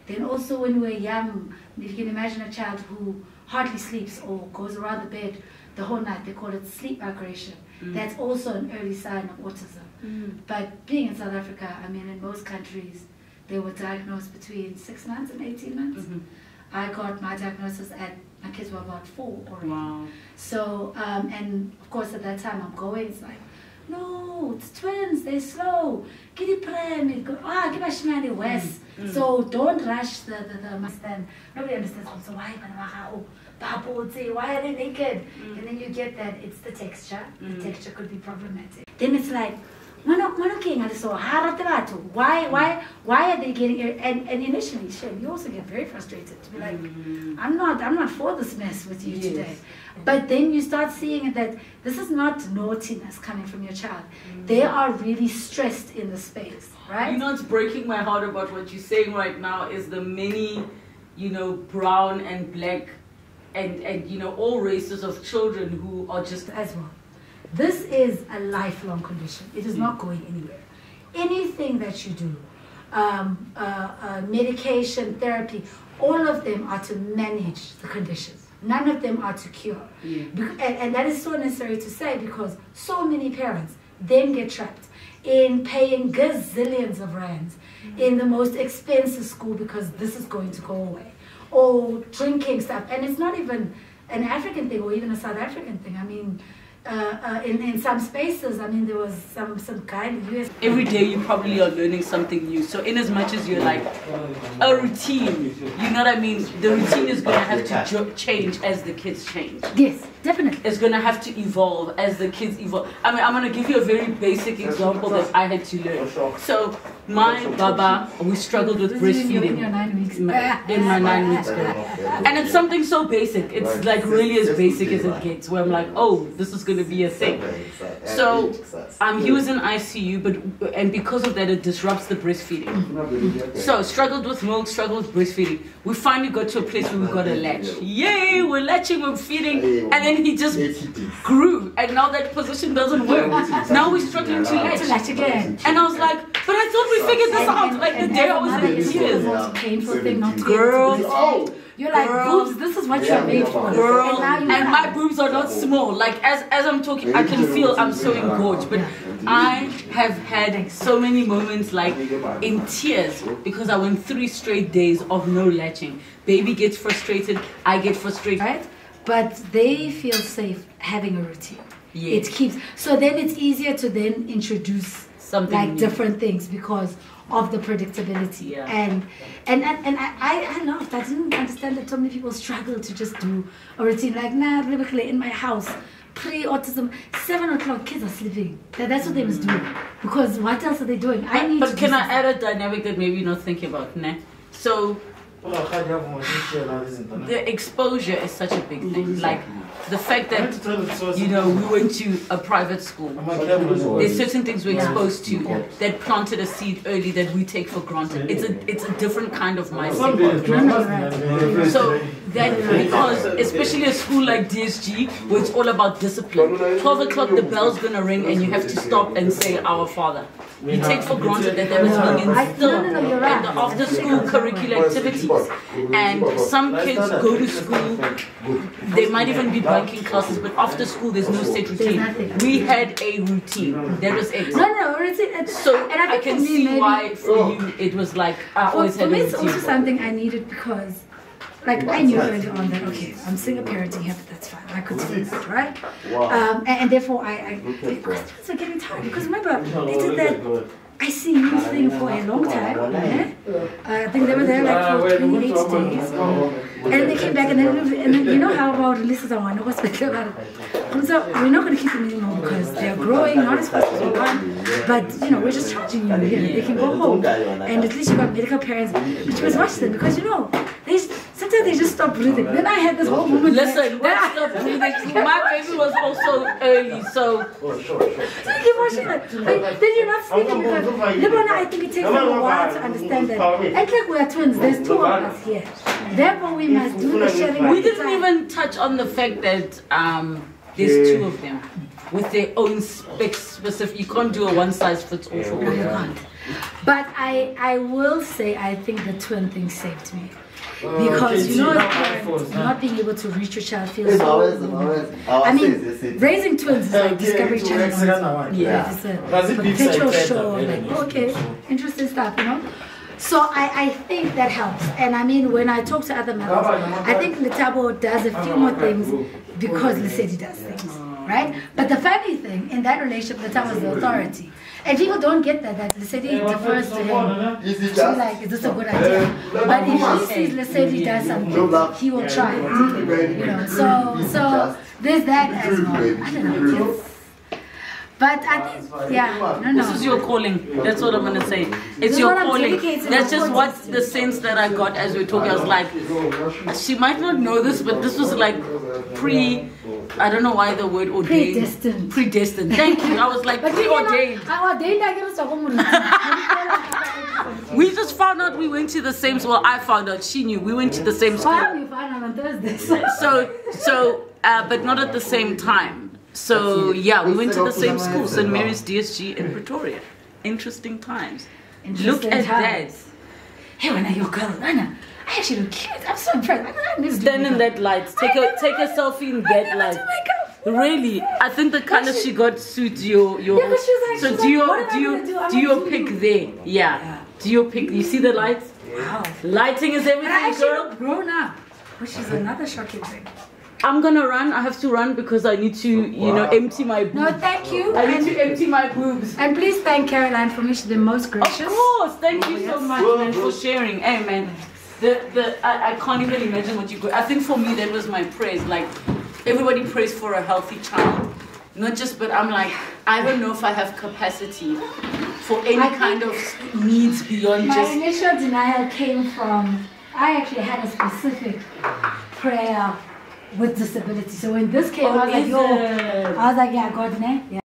Then also when we're young, if you can imagine a child who hardly sleeps or goes around the bed the whole night, they call it sleep migration. That's also an early sign of autism. But being in South Africa, I mean, in most countries, they were diagnosed between 6 months and 18 months. I got my diagnosis my kids were about 4 already. Wow. So, and of course at that time I'm going, it's like, no, it's twins, they're slow. Give it prem, give us money west. So don't rush the understand. Nobody understands also why are they naked? And then you get that it's the texture. The texture could be problematic. Then it's like, why are they getting it? And initially, Shem, you also get very frustrated to be like, I'm not for this mess with you today. But then you start seeing that this is not naughtiness coming from your child. They are really stressed in the space, right? You know, it's breaking my heart about what you're saying right now is the many, you know, brown and black and you know, all races of children who are just as well. This is a lifelong condition. It is not going anywhere. Anything that you do, medication, therapy, all of them are to manage the conditions. None of them are to cure. And that is so necessary to say because so many parents then get trapped in paying gazillions of rands in the most expensive school because this is going to go away. Or drinking stuff. And it's not even an African thing or even a South African thing. I mean, in some spaces, I mean, there was some guy in the US. Every day you probably are learning something new. So in as much as you're like a routine, you know what I mean? The routine is going to have to change as the kids change. Yes, definitely. It's going to have to evolve as the kids evolve. I mean, I'm going to give you a very basic example that I had to learn. So my baba, we struggled with breastfeeding in your 9 weeks. in my 9 weeks. And it's something so basic. It's like really as basic as it gets, where I'm like, oh, this is going to be a thing. So he was in ICU, and because of that, it disrupts the breastfeeding. So struggled with milk, struggled with breastfeeding. We finally got to a place where we got a latch. Yay, we're latching, we're feeding, and then he just grew, and now that position doesn't work. Now we're struggling to latch again. And I was like, but I thought we figured this out. Like the day I was in tears. It's a painful thing not to Girl, you're like, boobs, this is what you're made for. Girl, and my boobs are not small. Like as I'm talking, I can feel I'm so engorged. But I have had so many moments like in tears because I went 3 straight days of no latching. Baby gets frustrated, I get frustrated. Right? But they feel safe having a routine. Yes. It keeps, so then it's easier to then introduce something like new. Different things because of the predictability. And I laughed. I didn't understand that so many people struggle to just do a routine. Like, nah, Relebogile, in my house, pre-autism, 7 o'clock, kids are sleeping. That's what they must do. Because what else are they doing? But can I add a dynamic that maybe you're not thinking about, ne? So the exposure is such a big thing. Like the fact that, you know, we went to a private school. There's certain things we're exposed to that planted a seed early that we take for granted. It's a different kind of mindset. So that because especially a school like DSG where it's all about discipline. 12 o'clock the bell's gonna ring and you have to stop and say Our Father. You take for granted that there is being instilled in the after school curricular activities. And some kids go to school, they might even be bunking classes, but after school there's no set routine. We had a routine. That was it. No, routine. So and I can see why for you it was like I always had a routine. For me it's also something I needed because like I knew early on that okay, I'm single parenting here, but that's fine. I could do that, right? And therefore questions were getting tired because remember they did that ICU thing for a long time. I think they were there like for 28 days, and then they came back and then you know how about Lisa's on what's about it. So we're not going to keep them anymore because they're growing not as fast as we want, but you know we're just charging you. They can go home, and at least you got medical parents, which was watch them because you know sometimes they just stop breathing. Then I had this whole moment. Listen, that stop breathing. My baby was also early, so. So you keep watching it. Then you're not sleeping because Lebona, I think it takes them a while to understand that. And like we are twins, there's 2 of us here. Therefore, we must do the sharing. We didn't even touch on the fact that there's two of them with their own specific. You can't do a one size fits all for all. You can't. But I will say I think the twin thing saved me. Because you know, as parents, not being able to reach your child feels so. I mean, raising twins is like Discovery Channel. Yeah, it's a perpetual show. Like, okay, interesting stuff, you know. So I think that helps. And I mean, when I talk to other mothers, I think Letabo does a few more things because Lesedi does things, right? But the funny thing in that relationship, Letabo is the authority. And people don't get that Lesedi defers to him. She's like, is this a good idea? But if he sees Lesedi does something, he will try it. You know, so there's that as well. I don't know, kids. But I think, yeah, no. This is your calling. That's what I'm going to say. It's your calling. That's just what the sense that I got as we were talking. I was like, she might not know this, but this was like I don't know why the word ordained. Predestined. Thank you. I was like, preordained. We just found out we went to the same school. Well, I found out. She knew. We went to the same school. We found out on Thursday. But not at the same time. So yeah, we went to the same school, St. Mary's DSG in Pretoria. Interesting times. Look at that. Hey, when are you girl? Anna, I actually look cute. I'm so impressed. Stand in that light. Take a selfie in that light. Really, I think the color she got suits your. Yeah, but she's like, so do your pick there? Yeah. Do your pick? You see the lights? Wow. Lighting is everything. I actually look grown up, which is another shocking thing. I'm gonna run. I have to run because I need to, empty my boobs. No, thank you. I need to empty my boobs. And please thank Caroline for me. She's the most gracious. Of course. Thank you so much, man, for sharing. Hey, man. I can't even imagine what you go. I think for me that was my praise. Like everybody prays for a healthy child, not just. But I'm like, I don't know if I have capacity for any kind of needs beyond just. My initial denial came from I actually had a specific prayer with disability. So when this came, I was like, yeah, God, yeah.